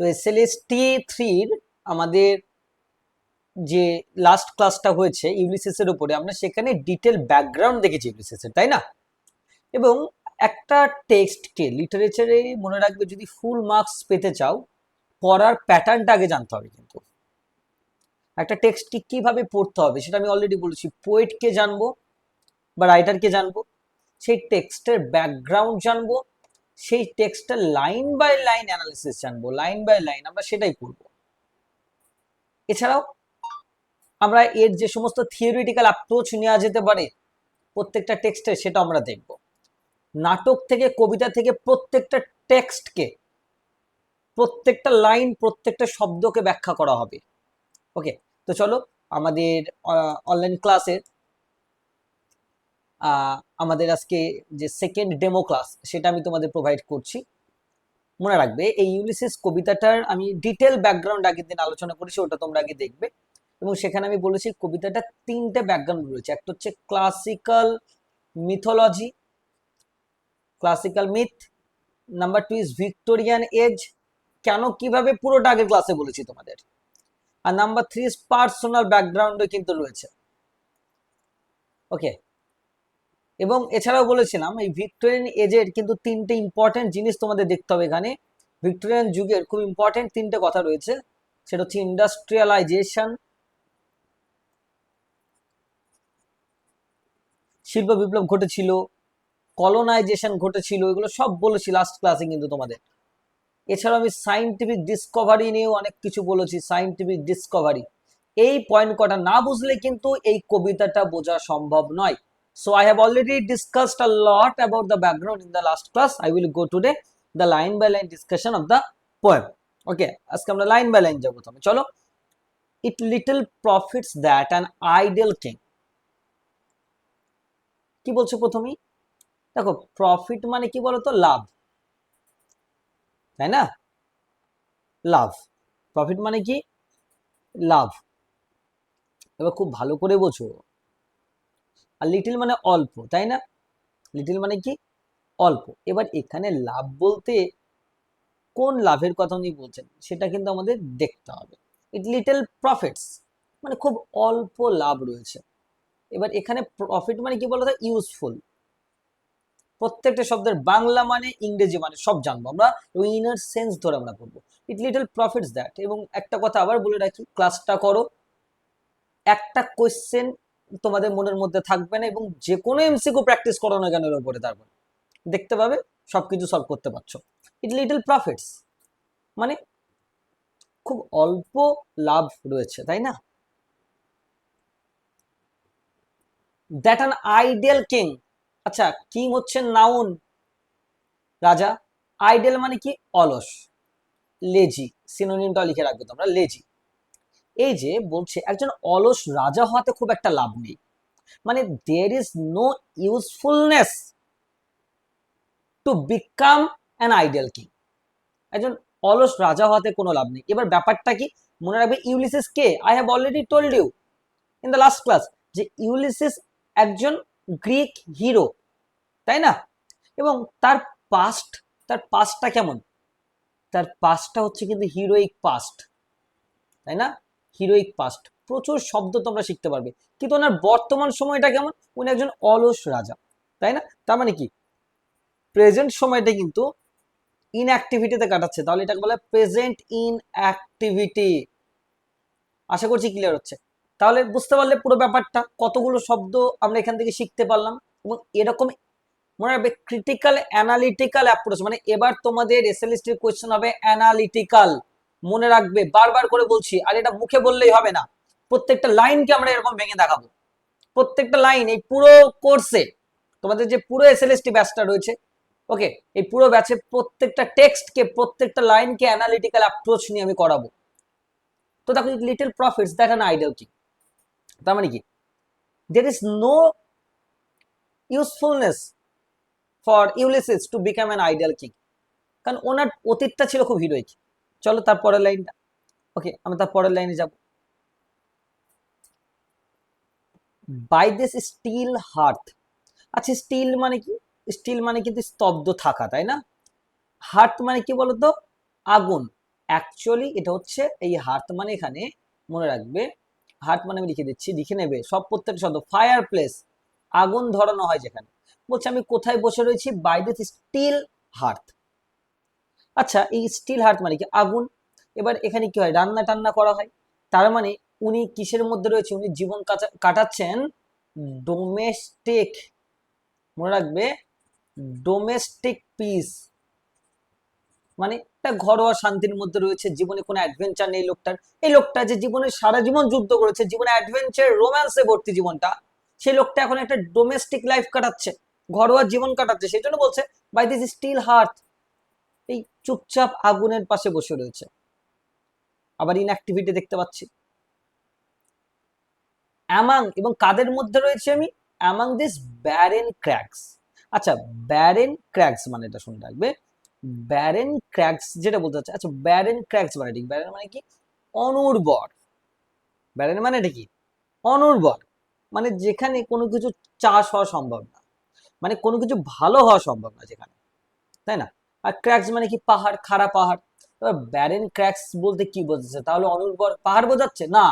তো এসএলএসটি 3 আমাদের যে লাস্ট ক্লাসটা হয়েছে ইউলিসিস এর উপরে, আমরা সেখানে ডিটেল ব্যাকগ্রাউন্ড দেখেছি ইউলিসিস এর, তাই না? এবং একটা টেক্সটকে লিটারেচারে মনে রাখবে, যদি ফুল মার্কস পেতে চাও পড়ার প্যাটার্নটা আগে জানতে হবে। কিন্তু একটা টেক্সটকে কিভাবে পড়তে হবে সেটা আমি অলরেডি বলেছি। পোয়েটকে জানবো বা রাইটারকে জানবো, সেই টেক্সটের ব্যাকগ্রাউন্ড জানবো, সেই টেক্সটের লাইন বাই লাইন অ্যানালিসিস জানবো, লাইন বাই লাইন আমরা সেটাই করব। এছাড়াও আমরা এর যে সমস্ত থিওরিটিক্যাল অ্যাপ্রোচ নেওয়া যেতে পারে প্রত্যেকটা টেক্সটে, সেটা আমরা দেখব। নাটক থেকে, কবিতা থেকে প্রত্যেকটা টেক্সটকে, প্রত্যেকটা লাইন, প্রত্যেকটা শব্দকে ব্যাখ্যা করা হবে। ওকে, তো চলো আমাদের অনলাইন ক্লাসে আমাদের আজকে যে সেকেন্ড ডেমো ক্লাস সেটা আমি তোমাদের প্রোভাইড করছি। মনে রাখবে এই ইউলিসিস কবিতাটার আমি ডিটেল ব্যাকগ্রাউন্ড আগের দিন আলোচনা করেছি, ওটা তোমরা আগে দেখবে। এবং সেখানে আমি বলেছি কবিতাটা তিনটে ব্যাকগ্রাউন্ড রয়েছে। একটা হচ্ছে classical mythology, classical myth. Number 2 is Victorian age, কেন কিভাবে পুরোটা আগের ক্লাসে বলেছি তোমাদের। আর নাম্বার 3 ইজ পার্সোনাল ব্যাকগ্রাউন্ডও কিন্তু রয়েছে। ওকে, এবং এছাড়াও বলেছিলাম এই ভিক্টোরিয়ান এজের কিন্তু তিনটে ইম্পর্টেন্ট জিনিস তোমাদের দেখতে হবে এখানে। ভিক্টোরিয়ান যুগের খুব ইম্পর্টেন্ট তিনটে কথা রয়েছে, সেটা হচ্ছে ইন্ডাস্ট্রিয়ালাইজেশন, শিল্প বিপ্লব ঘটেছিল, কলোনাইজেশন ঘটেছিল, এগুলো সব বলেছি লাস্ট ক্লাসে কিন্তু তোমাদের। এছাড়াও আমি সাইন্টিফিক ডিসকভারি নিয়েও অনেক কিছু বলেছি, সাইন্টিফিক ডিসকভারি। এই পয়েন্ট কটা না বুঝলে কিন্তু এই কবিতাটা বোঝা সম্ভব নয়। So I have already discussed a lot about the background in the last class. I will go today the line by line discussion of the poem. Okay, আজকে আমরা লাইন বাই লাইন যাবো। তবে চলো, it little profits that an ideal king, কি বলছে প্রথমেই দেখো, profit মানে কি বলতো, লাভ, তাই না? লাভ, প্রফিট মানে কি, লাভ। এবার খুব ভালো করে বোঝো। আর লিটিল মানে অল্প, তাই না? লিটিল মানে কি, অল্প। এবার এখানে লাভ বলতে কোন লাভের কথা উনি বলছেন সেটা কিন্তু আমাদের দেখতে হবে। ইট লিটল প্রফিটস মানে খুব অল্প লাভ রয়েছে। এবার এখানে প্রফিট মানে কি বলতো, ইউজফুল। প্রত্যেকটা শব্দের বাংলা মানে, ইংরেজি মানে সব জানবো আমরা, এবং ইনার সেন্স ধরে আমরা করবো। ইট লিটল প্রফিটস দ্যাট। এবং একটা কথা আবার বলে রাখি, ক্লাসটা করো, একটা কোয়েশ্চেন তোমাদের মনের মধ্যে থাকবে না, এবং যে কোনো এমসিকিউ প্র্যাকটিস করো না কেন এর উপরে, তারপর দেখতে পাবে সবকিছু সলভ করতে পারছো। ইট লিটল প্রফিটস মানে খুব অল্প লাভ রয়েছে, তাই না? দ্যাট অ্যান আইডিয়াল কিং, আচ্ছা কিং হচ্ছে নাউন, রাজা। আইডিয়াল মানে কি, অলস, লেজি। সিনোনিমটা লিখে রাখবে তোমরা, লেজি। এই যে বলছে একজন অলস রাজা হওয়াতে খুব একটা লাভ নেই, মানে there is no usefulness to become an ideal king. একজন অলস রাজা হওয়াতে কোনো লাভ নেই। এবার ব্যাপারটা কি মনে রাখবে, ইউলিসিস কে, I have already told you in the last class, যে ইউলিসিস একজন গ্রিক হিরো, তাই না? এবং তার পাস্ট, তার পাস্টটা কেমন, তার পাস্টটা হচ্ছে কিন্তু হিরোইক পাস্ট, তাই না? হিরোইক পাস্ট, প্রচুর শব্দ তোমরা শিখতে পারবে। কিন্তু ওনার বর্তমান সময়টা কেমন, উনি একজন অলস রাজা, তাই না? তার মানে কি, প্রেজেন্ট সময়টা কিন্তু ইনঅ্যাক্টিভিটিতে কাটাচ্ছে, তাহলে এটাকে বলে প্রেজেন্ট ইনঅ্যাক্টিভিটি। আশা করছি ক্লিয়ার হচ্ছে। তাহলে বুঝতে পারলে পুরো ব্যাপারটা, কতগুলো শব্দ আমরা এখান থেকে শিখতে পারলাম। এবং এরকম মনে রাখবে ক্রিটিক্যাল অ্যানালিটিক্যাল অ্যাপ্রোচ, মানে এবার তোমাদের এসএলএসটি কোয়েশ্চেন হবে অ্যানালিটিক্যাল। মনে রাখবে, বারবার করে বলছি, আর এটা মুখে বললেই হবে না, প্রত্যেকটা লাইনকে আমরা এরকম ভেঙে দেখাবো। প্রত্যেকটা লাইন এই পুরো কোর্সে, তোমাদের যে পুরো এসএলএসটি ব্যাচটা রয়েছে, ওকে, এই পুরো ব্যাচে প্রত্যেকটা টেক্সটকে, প্রত্যেকটা লাইনকে অ্যানালিটিক্যাল অ্যাপ্রোচ নিয়ে আমি করাবো। তো দেখো, little profits that an ideal king, তার মানে কি, there is no usefulness for Ulysses to become an ideal king, কারণ ওনার অতীতটা ছিল খুব হিরোইক। চলো তার পরের লাইনটা, ওকে আমরা তার পরের লাইনে যাব। বাই দিস স্টিল হার্ট, আচ্ছা স্টিল মানে কি, স্টিল মানে কিন্তু স্তব্ধ থাকা, তাই না? হার্ট মানে কি বলতো, আগুন। অ্যাকচুয়ালি এটা হচ্ছে এই হার্ট মানে এখানে মনে রাখবে, হার্ট মানে আমি লিখে দিচ্ছি, লিখে নেবে সব প্রত্যেক শব্দ। ফায়ার প্লেস, আগুন ধরানো হয় যেখানে। বলছে আমি কোথায় বসে রয়েছি? By this still heart. আচ্ছা, এই স্টিল হার্ট মানে কি? আগুন। এবার এখানে কি হয়? রান্না টান্না করা হয়। তার মানে উনি কিসের মধ্যে রয়েছে? উনি জীবন কাটাচ্ছেন ডোমেস্টিক, মনে রাখবে, ডোমেস্টিক পিস, মানে একটা ঘরোয়া শান্তির মধ্যে রয়েছে। জীবনে কোনো অ্যাডভেঞ্চার নেই লোকটার। এই লোকটা যে জীবনে সারা জীবন যুদ্ধ করেছে, জীবনে অ্যাডভেঞ্চার রোম্যান্সে ভর্তি জীবনটা, সেই লোকটা এখন একটা ডোমেস্টিক লাইফ কাটাচ্ছে, ঘরোয়া জীবন কাটাচ্ছে। সেই জন্য বলছে বাই দিস স্টিল হার্ট, এই চুপচাপ আগুনের পাশে বসে রয়েছে। আবার ইনঅ্যাক্টিভিটি দেখতে পাচ্ছি। অ্যামাং, এবং কাদের মধ্যে রয়েছে আমি? Among this barren cracks. আচ্ছা, ব্যারেন ক্র্যাকস মানে এটা শুনে রাখবে, ব্যারেন ক্র্যাকস যেটা বলতে চাচ্ছে। আচ্ছা, ব্যারেন ক্র্যাকস মানে ঠিক, ব্যারেন মানে কি? অনুর্বর। ব্যারেন মানে এটা কি? অনুর্বর, মানে যেখানে কোনো কিছু চাষ হওয়া সম্ভব না, মানে কোনো কিছু ভালো হওয়া সম্ভব না যেখানে, তাই না? আর ক্র্যাকস মানে কি? পাহাড়, খাড়া পাহাড়। এবার ব্যারেন ক্র্যাকস বলতে কি বোঝাচ্ছে? তাহলে অনুর্বর পাহাড় বোঝাচ্ছে না।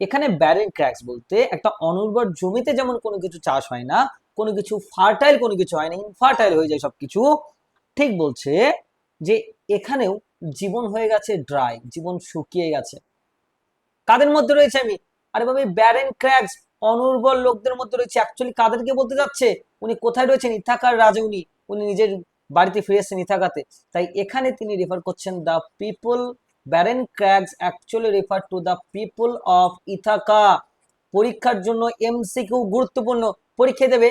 এখানে ব্যারেন ক্র্যাকস বলতে একটা অনুর্বর জমিতে যেমন কোনো কিছু চাষ হয় না, কোনো কিছু ফার্টাইল কোনো কিছু হয় না, ইনফার্টাইল হয়ে যায় সবকিছু, ঠিক বলছে যে এখানেও জীবন হয়ে গেছে ড্রাই, জীবন শুকিয়ে গেছে। কাদের মধ্যে রয়েছে আমি? আরে বাবা, ব্যারেন ক্র্যাকস অনুর্বর লোকদের মধ্যে রয়েছে। অ্যাকচুয়ালি কাদেরকে বলতে যাচ্ছে? উনি কোথায় রয়েছেন? ইথাকার রাজা উনি, উনি নিজের বাড়িতে ফিরে এসেছেন ইথাকাতে। তাই এখানে তিনি রেফার করছেন the people, barren cracks actually refer to the people of Ithaca. পরীক্ষার জন্য এমসিকিউ গুরুত্বপূর্ণ, পরীক্ষা দেবে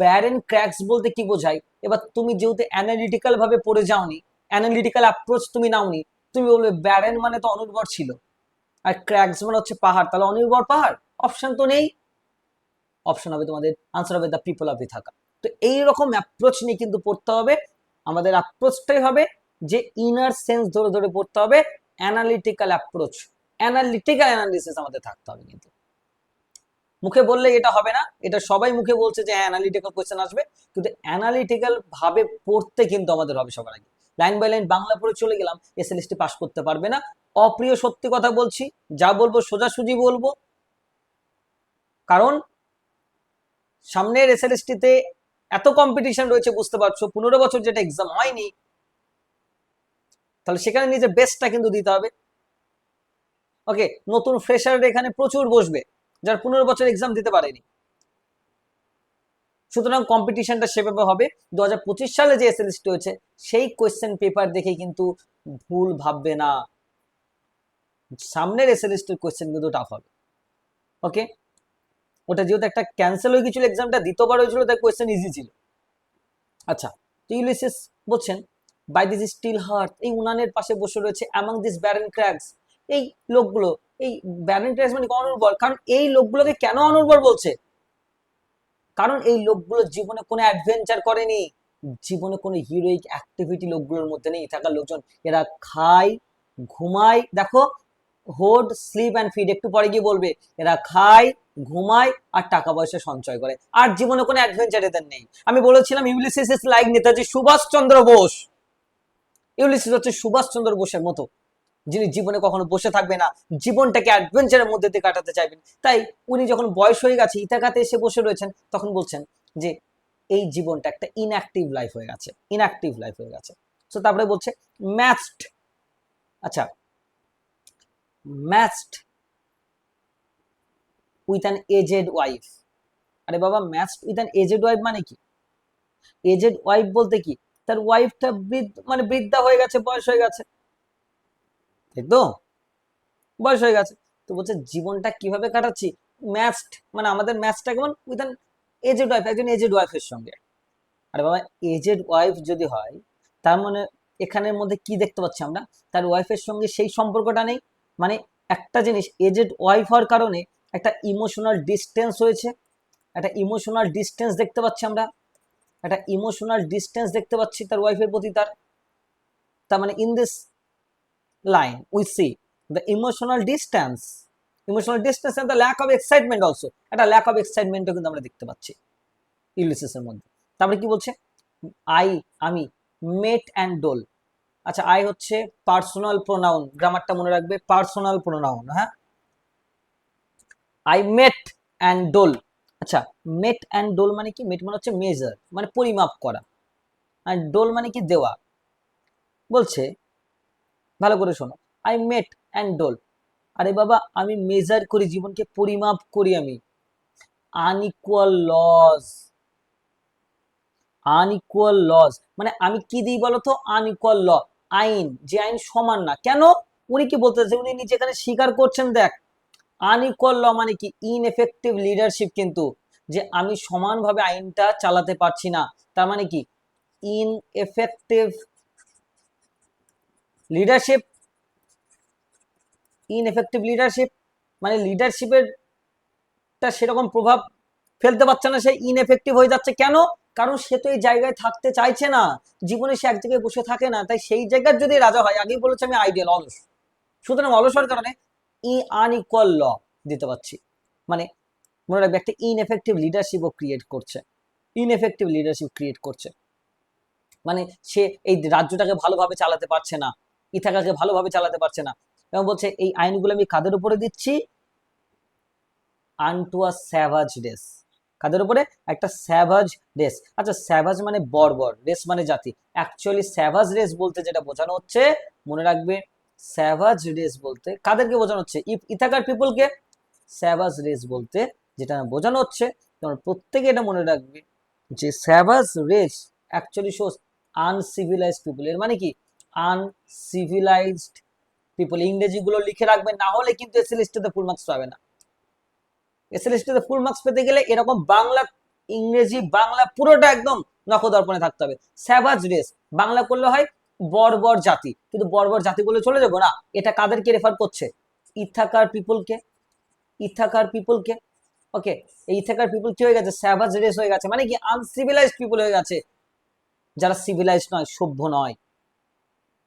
ব্যারেন ক্র্যাকস বলতে কি বোঝায়। এবার তুমি যেহেতু অ্যানালিটিক্যাল ভাবে পড়ে যাওনি, অ্যানালিটিক্যাল অ্যাপ্রোচ তুমি নাওনি, তুমি বলবে ব্যারেন মানে তো অনুর্বর ছিল, আর ক্র্যাকস মানে হচ্ছে পাহাড়, তাহলে অনির্বর পাহাড়। অপশন তো নেই, অপশন হবে তোমাদের আনসার হবে দ্য পিপল অফ ইথাকা। তো এইরকম অ্যাপ্রোচ নিয়ে কিন্তু পড়তে হবে। আমাদের অ্যাপ্রোচটাই হবে যে ইনার সেন্স ধরে ধরে পড়তে হবে, অ্যানালিটিক্যাল অ্যাপ্রোচ, অ্যানালিটিক্যাল অ্যানালিসিস আমাদের থাকতে হবে। কিন্তু মুখে বললে এটা হবে না, এটা সবাই মুখে বলছে যে হ্যাঁ অ্যানালিটিক্যাল কোয়েশ্চেন আসবে, কিন্তু অ্যানালিটিক্যাল ভাবে পড়তে কিন্তু আমাদের হবে সবার আগে। লাইন বাই লাইন বাংলা পড়ে চলে গেলাম, এসএলএসটি পাস করতে পারবে না। অপ্রিয় সত্যি কথা বলছি, যা বলবো সোজাসুজি বলবো, কারণ সামনের এসএলএসটিতে এত কম্পিটিশন রয়েছে, বুঝতে পারছো, 15 বছর যেটা এক্সাম হয়নি, তাহলে সেখানে নিজের বেস্টটা কিন্তু দিতে হবে। ওকে, নতুন ফ্রেশার এখানে প্রচুর বসবে, যার 15 বছর এক্সাম দিতে পারেনি। সুতরাং কম্পিটিশনটা সেভাবে হবে। 2025 সালে যে এসএলএসটি হয়েছে সেই কোয়েশ্চেন পেপার দেখে কিন্তু ভুল ভাববে না, সামনের এসএলএসটির কোয়েশ্চেন কিন্তু টাফ হবে। ওকে, ওটা যেহেতু একটা ক্যান্সেল হয়ে গেছিল, এক্সামটা দ্বিতীয়বার হয়েছিল, তাই কোয়েশ্চেন ইজি ছিল। আচ্ছা, তো ইউলিসিস বলছেন বাই দিস স্টিল হার্ট, এই উনানের পাশে বসে রয়েছে অ্যামং দিস ব্যারেন ক্র্যাকস, এই লোকগুলো, এই ব্যারেন ক্র্যাকস মানে অনুর্বর। কারণ এই লোকগুলোকে কেন অনুর্বর বলছে? কারণ এই লোকগুলো জীবনে কোনো অ্যাডভেঞ্চার করেনি, জীবনে কোনো হিরোইক অ্যাক্টিভিটি লোকগুলোর মধ্যে নেই। থাকার লোকজন এরা খায়, ঘুমায়, দেখো, হোড স্লিপ অ্যান্ড ফিড, একটু পরে গিয়ে বলবে, এরা খায়, ঘুমায় আর টাকা পয়সা সঞ্চয় করে, আর জীবনে কোনো অ্যাডভেঞ্চার এদের নেই। আমি বলেছিলাম Ulysses is like Netaji Subhashchandra Bose. Ulysses হচ্ছে সুভাষচন্দ্র বোসের মতো, যিনি জীবনে কখনো বসে থাকবে না, জীবনটাকে অ্যাডভেঞ্চারের মধ্যে দিয়ে কাটাতে চাইবেন। তাই উনি যখন বয়স হয়ে গেছে, ইথাকাতে এসে বসে রয়েছেন, তখন বলছেন যে এই জীবনটা একটা ইনঅ্যাক্টিভ লাইফ হয়ে গেছে, ইনঅ্যাক্টিভ লাইফ হয়ে গেছে। তো তারপরে বলছে ম্যাচড, আচ্ছা, matched with an aged wife. আরে বাবা, matched with an aged wife মানে কি? এজেড ওয়াইফ বলতে কি? তার ওয়াইফটা মানে বৃদ্ধা হয়ে গেছে, বয়স হয়ে গেছে, তাই তো, বয়স হয়ে গেছে। তো বলছে জীবনটা কিভাবে কাটাচ্ছি? ম্যাচড মানে আমাদের ম্যাচটা কেমন? উইথ অ্যান এজেড ওয়াইফ, একজন এজেড ওয়াইফের সঙ্গে। আরে বাবা, এজেড ওয়াইফ যদি হয়, তার মানে এখানের মধ্যে কি দেখতে পাচ্ছি আমরা? তার ওয়াইফের সঙ্গে সেই সম্পর্কটা নেই। মানে একটা জিনিস, এজেড ওয়াইফ হওয়ার কারণে একটা ইমোশনাল ডিস্টেন্স হয়েছে, একটা ইমোশনাল ডিস্টেন্স দেখতে পাচ্ছি আমরা, একটা ইমোশনাল ডিস্টেন্স দেখতে পাচ্ছি তার ওয়াইফের প্রতি। তার মানে in this line we see the emotional distance and the lack of excitement also, একটা lack of excitement কিন্তু আমরা দেখতে পাচ্ছি ইউলিসিসের মধ্যে। তারপরে কি বলছে? আমি মেট অ্যান্ড ডোল, আচ্ছা আই হচ্ছে পার্সোনাল প্রোনাউন, গ্রামারটা মনে রাখবে, পার্সোনাল প্রোনাউন। হ্যাঁ, আই মেট অ্যান্ড ডোল। আচ্ছা, মেট অ্যান্ড ডোল মানে কি? মেট মানে হচ্ছে মেজার, মানে পরিমাপ করা, আর ডোল মানে কি? দেওয়া। বলছে ভালো করে শোনো, আই মেট অ্যান্ড ডোল, আরে বাবা আমি মেজার করি, জীবনকে পরিমাপ করি আমি। আনইকুয়াল লজ, আনইকুয়াল লজ মানে আমি কি দিই বলতো? আনইকুয়াল ল, আইন, যে আইন সমান না। কেন? উনি কি বলতে চাইছে? উনি নিজে এখানে স্বীকার করছেন, দেখ আনইকুয়াল ল মানে কি? ইনএফেক্টিভ লিডারশিপ, কিন্তু যে আমি সমানভাবে আইনটা চালাতে পারছি না, তার মানে কি? Ineffective leadership. ইনএফেক্টিভ লিডারশিপ মানে লিডারশিপের সেরকম প্রভাব ফেলতে পারছে না, সে ইনএফেক্টিভ হয়ে যাচ্ছে। কেন? কারণ সে তো এই জায়গায় থাকতে চাইছে না, জীবনে সে এক জায়গায় বসে থাকে না, তাই সেই জায়গার যদি রাজা হয়, আগেই বলেছে আমি আইডিয়াল অলস, সুতরাং অলসর কারণে আনইকুয়াল ল দিতে পারছি, মানে মনে রাখবে একটা ইনএফেক্টিভ লিডারশিপও ক্রিয়েট করছে, ইনএফেক্টিভ লিডারশিপ ক্রিয়েট করছে, মানে সে এই রাজ্যটাকে ভালোভাবে চালাতে পারছে না, ইথাকাকে ভালোভাবে চালাতে পারছে না, এবং বলছে এই আইনগুলো আমি কাদের উপরে দিচ্ছি? আনটু আ স্যাভাজ রেস, কাদের উপরে? একটা স্যাভাজ রেস। আচ্ছা স্যাভাজ মানে বর্বর, রেস মানে জাতি। অ্যাকচুয়ালি স্যাভাজ রেস বলতে যেটা বোঝানো হচ্ছে, মনে রাখবে, স্যাভাজ রেস বলতে কাদেরকে বোঝানো হচ্ছে? ইথাকার পিপলকে। স্যাভাজ রেস বলতে যেটা বোঝানো হচ্ছে, তোমার প্রত্যেকে এটা মনে রাখবে যে savage race actually shows uncivilized people. এর মানে কি? Uncivilized people. ইংরেজি গুলো লিখে রাখবে, না হলে কিন্তু এসএলএসটি তে ফুল মার্কস পাবে না। এসএলএসটি তে ফুল মার্কস পেতে গেলে এরকম বাংলা, ইংরেজি, বাংলা পুরোটা একদম নখদর্পণে থাকতে হবে। স্যাভাজ রেস বাংলা করলে হয় বর্বর জাতি, কিন্তু বর্বর জাতি বলে চলে যাবো না, এটা কাদেরকে রেফার করছে? ইথাকার পিপলকে, ইথাকার পিপলকে। ওকে, এই ইথাকার পিপল কি হয়ে গেছে? স্যাভাজ রেস হয়ে গেছে, মানে কি? আনসিভিলাইজড পিপল হয়ে গেছে, যারা সিভিলাইজড নয়, সভ্য নয়।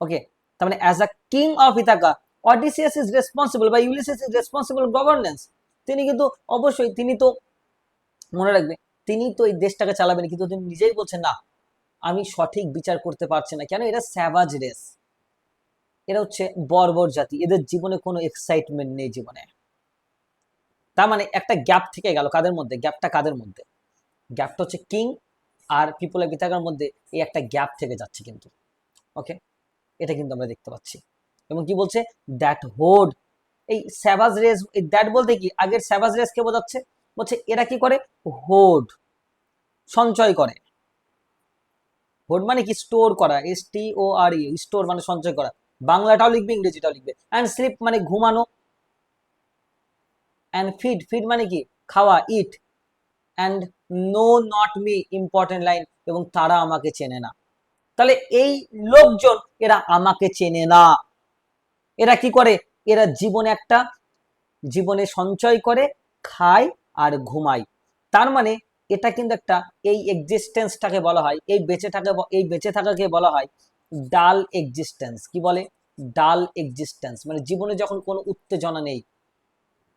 ওকে, তার মানে as a king of Ithaca Odysseus is responsible বা ইউলিসিস ইজ রেসপন্সিবল গভর্নেন্স। তিনি কিন্তু অবশ্যই, তিনি তো মনে রাখবে, তিনি তো এই দেশটাকে চালাবেন, কিন্তু তিনি নিজেই বলছেন না আমি সঠিক বিচার করতে পারছি না। কেন? এরা স্যাভাজ রেস, এরা হচ্ছে বর্বর জাতি, এদের জীবনে কোনো এক্সাইটমেন্ট নেই জীবনে। তার মানে একটা গ্যাপ থেকে গেল কাদের মধ্যে? গ্যাপটা কাদের মধ্যে? গ্যাপটা হচ্ছে কিং আর পিপল অফ ইথাকার মধ্যে, এই একটা গ্যাপ থেকে যাচ্ছে কিন্তু। ওকে, এটা কিন্তু আমরা দেখতে পাচ্ছি। এবং কি বলছে? দ্যাট হোড, এই স্যাভাজ রেস, এই দ্যাট বলতে কি? আগের স্যাভাজ রেস কে বোঝাচ্ছে? বলছে এরা কি করে? হোড, সঞ্চয় করে। হোড মানে কি? স্টোর করা, STORE, স্টোর মানে সঞ্চয় করা। বাংলাটাও লিখবে, ইংরেজিটাও লিখবে। অ্যান্ড স্লিপ মানে ঘুমানো। অ্যান্ড ফিড, ফিড মানে কি? খাওয়া, eat. And know not me, important line, এবং তারা আমাকে চেনে না। তাহলে এই লোকজন, এরা আমাকে চেনে না। এরা কি করে? এরা জীবনে একটা, জীবনে সঞ্চয় করে, খায় আর ঘুমায়। তার মানে এটা কিন্তু একটা, এই এক্সিস্টেন্সটাকে বলা হয়, এই বেঁচে থাকাকে বলা হয় ডাল এক্সিস্টেন্স। কি বলে? ডাল এক্সিস্টেন্স, মানে জীবনে যখন কোনো উত্তেজনা নেই,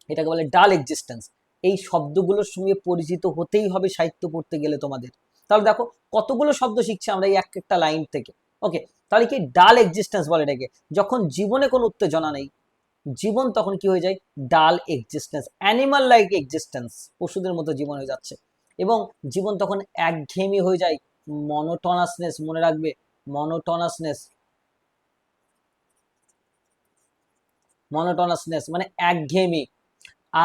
এটাকে বলে ডাল এক্সিস্টেন্স। এই শব্দগুলোর সঙ্গে পরিচিত হতেই হবে সাহিত্য পড়তে গেলে তোমাদের। তাহলে দেখো কতগুলো শব্দ শিখছি আমরা এই এক একটা লাইন থেকে। ওকে, তাহলে কি ডাল এক্সিস্টেন্স বলে এটাকে? যখন জীবনে কোনো উত্তেজনা নেই, জীবন তখন কি হয়ে যায়? ডাল এক্সিস্টেন্স, অ্যানিমাল লাইক এক্সিস্টেন্স, পশুদের মতো জীবন হয়ে যাচ্ছে। এবং জীবন তখন একঘেয়েমি হয়ে যায়, মনোটনাসনেস, মনে রাখবে, মনোটনাসনেস, মনোটনাসনেস মানে একঘেয়েমি।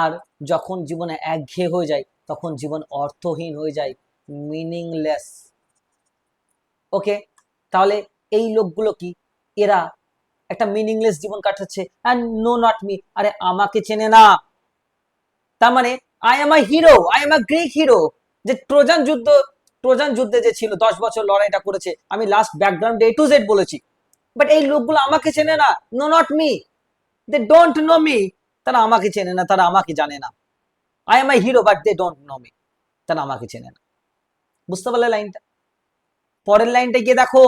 আর যখন জীবনে একঘেয়ে হয়ে যায়, তখন জীবন অর্থহীন হয়ে যায়, মিনিংলেস। ওকে, তাহলে এই লোকগুলো কি? এরা একটা মিনিংলেস জীবন কাটাচ্ছে। অ্যান্ড নো নট মি, আরে আমাকে চেনে না। তার মানে I am a hero, I am a Greek hero. যে ট্রোজান যুদ্ধ, ট্রোজান যুদ্ধে যে ছিল 10 বছর লড়াইটা করেছে, আমি last background A to Z বলেছি। বাট এই লোকগুলো আমাকে চেনে না, no not me, they don't know me. তারা আমাকে চেনে না, তারা আমাকে জানে না। I am I hero but they don't know me, তারা আমাকে চেনে না। বুঝতে পারলে লাইনটা? পরের লাইনটা গিয়ে দেখো,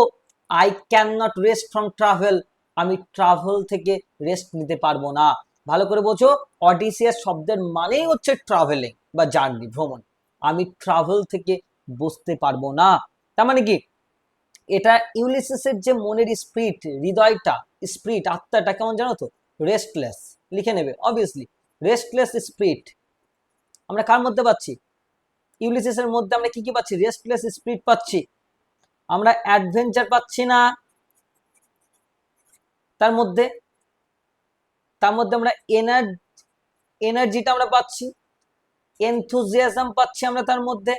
I can not rest from travel, আমি ট্রাভেল থেকে রেস্ট নিতে পারবো না। ভালো করে বোঝো, অডিসিয়াস শব্দের মানেই হচ্ছে ট্রাভেলিং বা জার্নি, ভ্রমণ। আমি ট্রাভেল থেকে বসতে পারবো না, তার মানে কি? এটা ইউলিসিসের যে মনের স্পিরিট, হৃদয়টা, স্পিরিট, আত্মাটা কেমন জানো তো? রেস্টলেস। লিখে নেবে অবভিয়াসলি, রেস্টলেস স্পিরিট আমরা কার মধ্যে পাচ্ছি? ইউলিসিসের মধ্যে আমরা কি কি পাচ্ছি? রেস্টলেস স্পিরিট পাচ্ছি, আমরা অ্যাডভেঞ্চার পাচ্ছি না তার মধ্যে, আমরা এনার্জিটা আমরা পাচ্ছি, এনথুজিয়াজম পাচ্ছি আমরা তার মধ্যে।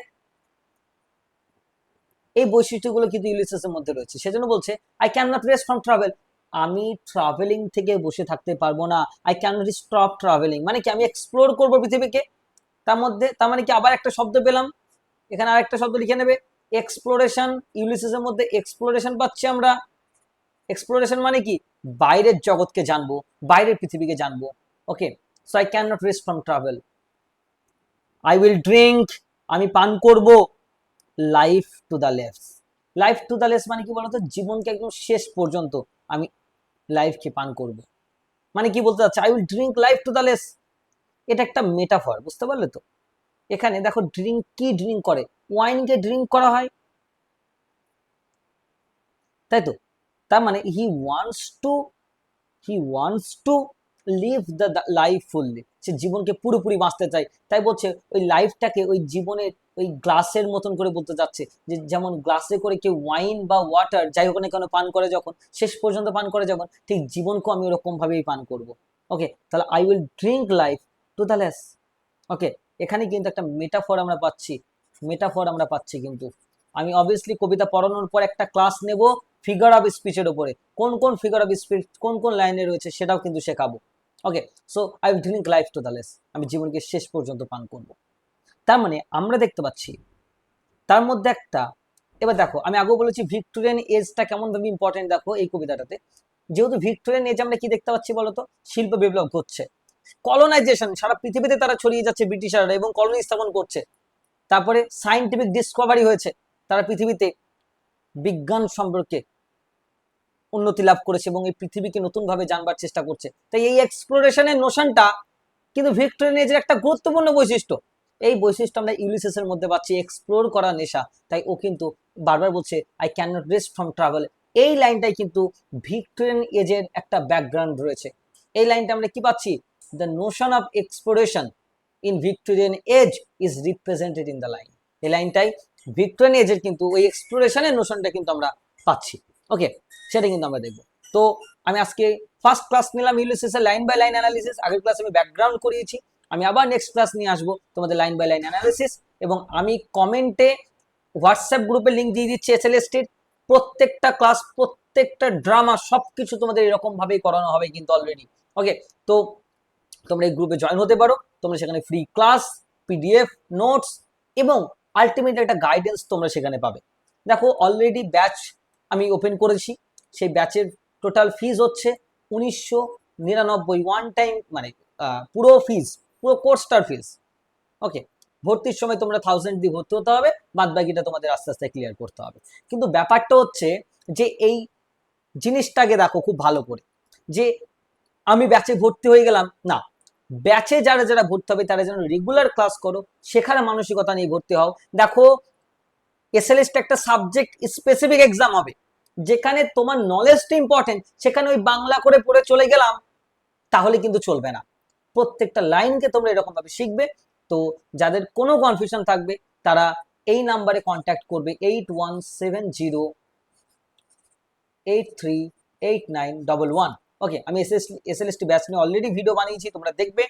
এই বৈশিষ্ট্যগুলো কিন্তু ইউলিসিসের মধ্যে রয়েছে। সেজন্য বলছে I can not rest from travel, আমি ট্রাভেলিং থেকে বসে থাকতে পারবো না। I can not stop travelling মানে কি? আমি এক্সপ্লোর করবো পৃথিবীকে। তার মধ্যে তার মানে কি? আবার একটা শব্দ পেলাম এখানে, আরেকটা শব্দ লিখে নেবে, এক্সপ্লোরেশন। ইউলিসিসের মধ্যে এক্সপ্লোরেশন পাচ্ছি আমরা। এক্সপ্লোরেশন মানে কি? বাইরের জগৎকে জানবো, বাইরের পৃথিবীকে জানবো। Okay, so I can not rest from travel. I will drink, আমি পান করব, life to the lees. Life to the lees মানে কি বলতো? জীবনকে একদম শেষ পর্যন্ত আমি লাইফকে পান করব। মানে কি বলতে চাচ্ছি? I will drink life to the less. এটা একটা মেটাফর, বুঝতে পারলে তো? এখানে দেখো ড্রিঙ্ক, কি ড্রিঙ্ক করে? ওয়াইনকে ড্রিঙ্ক করা হয়, তাই তো? তার মানে he wants to live the life fully, সে জীবনকে পুরোপুরি বাঁচতে চায়। তাই বলছে ওই লাইফটাকে ওই জীবনের ওই গ্লাসের মতন করে বলতে যাচ্ছে, যে যেমন গ্লাসে করে কেউ ওয়াইন বা ওয়াটার যাই হোক না কেন পান করে, যখন শেষ পর্যন্ত পান করে যখন, ঠিক জীবনকেও আমি ওরকম ভাবেই পান করব। ওকে, তাহলে I will drink life to the lees. Okay, এখানে কিন্তু একটা মেটাফর আমরা পাচ্ছি, কিন্তু আমি অবভিয়াসলি কবিতা পড়ানোর পর একটা ক্লাস নেব ফিগার অফ স্পিচের উপরে, কোন কোন ফিগার অফ স্পিচ কোন কোন লাইনে রয়েছে সেটাও কিন্তু শেখাবো। Okay, so I will drink life to the lees, আমি জীবনকে শেষ পর্যন্ত পান করব। তার মানে আমরা দেখতে পাচ্ছি তার মধ্যে একটা, এবার দেখো আমি আগেও বলেছি ভিক্টোরিয়ান এজটা কেমন ভাবে ইম্পর্টেন্ট। দেখো এই কবিতাটাতে যেহেতু ভিক্টোরিয়ান এজ আমরা কি দেখতে পাচ্ছি বলতো? শিল্প বিপ্লব ঘটছে, কলোনাইজেশন, সারা পৃথিবীতে তারা ছড়িয়ে যাচ্ছে ব্রিটিশাররা এবং কলোনি স্থাপন করছে। তারপরে সায়েন্টিফিক ডিসকভারি হয়েছে, তারা পৃথিবীতে বিজ্ঞান সম্পর্কে উন্নতি লাভ করেছে এবং এই পৃথিবীকে নতুন ভাবে জানবার চেষ্টা করছে। তাই এই এক্সপ্লোরেশনের নোশনটা কিন্তু ভিক্টোরিয়ান এজের একটা গুরুত্বপূর্ণ বৈশিষ্ট্য। এই বৈশিষ্ট্য আমরা ইউলিসিসের মধ্যে পাচ্ছি, এক্সপ্লোর করা নেশা। তাই ও কিন্তু বারবার বলছে I can not rest from travel. এই লাইনটাই কিন্তু ভিক্টোরিয়ান এজের একটা ব্যাকগ্রাউন্ড রয়েছে। এই লাইনটা আমরা কি পাচ্ছি? The notion of exploration in Victorian age is represented in the line. এই লাইনটাই ভিক্টোরিয়ান এজের কিন্তু ওই এক্সপ্লোরেশনের নোশনটা কিন্তু আমরা পাচ্ছি। ওকে, সেটা কিন্তু আমরা দেখবো। তো আমি আজকে ফার্স্ট ক্লাস নিলাম ইউলিসিসের লাইন বাই লাইন অ্যানালিসিস। আগের ক্লাসে আমি ব্যাকগ্রাউন্ড করিয়েছি, আমি আবার নেক্সট ক্লাস নিয়ে আসবো তোমাদের লাইন বাই লাইন অ্যানালিসিস। এবং আমি কমেন্টে হোয়াটসঅ্যাপ গ্রুপে লিঙ্ক দিয়ে দিচ্ছি এসএলএসটির। প্রত্যেকটা ক্লাস, প্রত্যেকটা ড্রামা সবকিছু তোমাদের এরকম ভাবেই করানো হবে কিন্তু অলরেডি। ওকে, তো তোমরা এই গ্রুপে জয়েন হতে পারো, তোমরা সেখানে ফ্রি ক্লাস, পিডিএফ, নোটস এবং আলটিমেট একটা গাইডেন্স তোমরা সেখানে পাবে। দেখো অলরেডি ব্যাচ আমি ওপেন করেছি, সেই ব্যাচের টোটাল ফিজ হচ্ছে 1999, ওয়ান টাইম, মানে পুরো ফিজ, পুরো কোর্সটার ফিজ। ওকে, ভর্তির সময় তোমরা 1000 দিয়ে ভর্তি হতে হবে, বাদ বাকিটা তোমাদের আস্তে আস্তে ক্লিয়ার করতে হবে। কিন্তু ব্যাপারটা হচ্ছে যে এই জিনিসটাকে দেখো খুব ভালো করে, যে আমি ব্যাচে ভর্তি হয়ে গেলাম না, ব্যাচে যারা যারা ভর্তি হবে তারা যেন রেগুলার ক্লাস করো, শেখার মানসিকতা নিয়ে ভর্তি হও। দেখো এসএলএসটা একটা সাবজেক্ট স্পেসিফিক এক্সাম হবে, যেখানে তোমার নলেজটা ইম্পর্টেন্ট, সেখানে ওই বাংলা করে পড়ে চলে গেলাম তাহলে কিন্তু চলবে না। প্রত্যেকটা লাইনকে তোমরা এরকম ভাবে শিখবে। তো যাদের কোনো কনফিউশন থাকবে তারা এই নাম্বারে কন্ট্যাক্ট করবে, 8170838911। ওকে, আমি এসএলএসটি ব্যাচ নিয়ে অলরেডি ভিডিও বানিয়েছি, তোমরা দেখবে।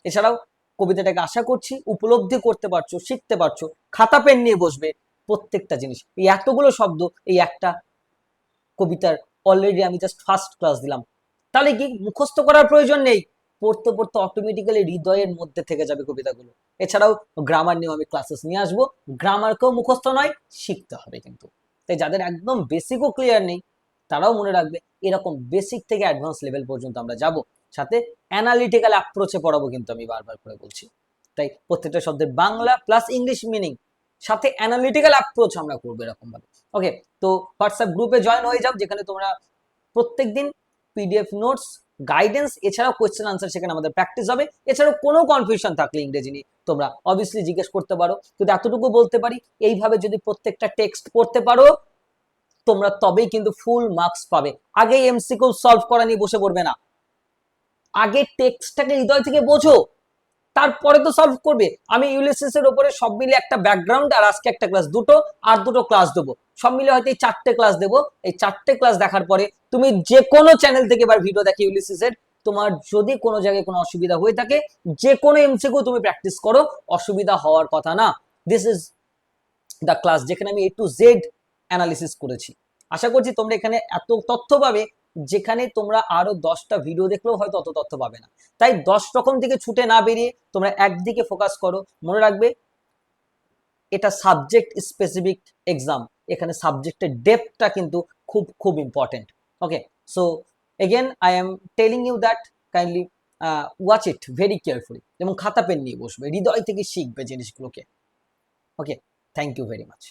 এছাড়াও কবিতাটাকে আশা করছি উপলব্ধি করতে পারছো, শিখতে পারছো। খাতা পেন নিয়ে বসবে, প্রত্যেকটা জিনিস, এই এতগুলো শব্দ এই একটা কবিতার অলরেডি আমি জাস্ট ফার্স্ট ক্লাস দিলাম। তাহলে কি মুখস্থ করার প্রয়োজন নেই, পড়তে পড়তে অটোমেটিক্যালি হৃদয়ের মধ্যে থেকে যাবে কবিতাগুলো। এছাড়াও গ্রামার নিয়েও আমি ক্লাসেস নিয়ে আসবো, গ্রামারকেও মুখস্থ নয়, শিখতে হবে কিন্তু। তাই যাদের একদম বেসিকও ক্লিয়ার নেই তারাও মনে রাখবে এরকম বেসিক থেকে অ্যাডভান্স লেভেল পর্যন্ত আমরা যাব। সাথে অ্যানালিটিক্যাল অ্যাপ্রোচে পড়াবো কিন্তু, আমি বারবার করে বলছি। তাই প্রত্যেকটা শব্দের বাংলা প্লাস ইংলিশ মিনিং সাথে অ্যানালিটিক্যাল অ্যাপ্রোচ আমরা করবো এরকম ভাবে। ওকে, তো হোয়াটসঅ্যাপ গ্রুপে জয়েন হয়ে যাও, যেখানে তোমরা প্রত্যেকদিন পিডিএফ নোটস, গাইডেন্স, এছাড়াও কোয়েশ্চেন আনসার সেখানে আমাদের প্র্যাকটিস হবে। এছাড়াও কোনো কনফিউশন থাকলে ইংরেজি নিয়ে তোমরা অবভিয়াসলি জিজ্ঞেস করতে পারো। কিন্তু এতটুকু বলতে পারি, এইভাবে যদি প্রত্যেকটা টেক্সট পড়তে পারো তোমরা তবেই কিন্তু ফুল মার্কস পাবে। আগে এমসিকিউ সলভ করা নিয়ে বসে পড়বে না, আগে টেক্সটটাকে হৃদয় থেকে বোঝো, তারপরে তো সলভ করবে। আমি ইউলিসিস এর উপরে সব মিলে একটা ব্যাকগ্রাউন্ড আর আজকে একটা ক্লাস, দুটো ক্লাস দেবো, সব মিলে হয়তো এই 4টে ক্লাস দেবো। এই 4টে ক্লাস দেখার পরে তুমি যে কোনো চ্যানেল থেকে এবার ভিডিও দেখো ইউলিসিস এর, তোমার যদি কোনো জায়গায় কোনো অসুবিধা হয়ে থাকে, যে কোনো এমসিকিউ তুমি প্র্যাকটিস করো, অসুবিধা হওয়ার কথা না। দিস ইজ দ্য ক্লাস যেখানে আমি A to Z অ্যানালিসিস করেছি। আশা করছি তোমরা এখানে এত তথ্য পাবে যেখানে তোমরা আরো 10টা ভিডিও দেখলেও হয়তো অত তথ্য পাবে না। তাই 10 রকম থেকে ছুটে না বেরিয়ে তোমরা একদিকে ফোকাস করো। মনে রাখবে এটা সাবজেক্ট স্পেসিফিক এক্সাম, এখানে সাবজেক্টের ডেপথটা কিন্তু খুব খুব important. Okay, so again I am telling you that kindly watch it very carefully, এবং খাতা পেন নিয়ে বসবে, হৃদয় থেকে শিখবে জিনিসগুলোকে। Okay, thank you very much.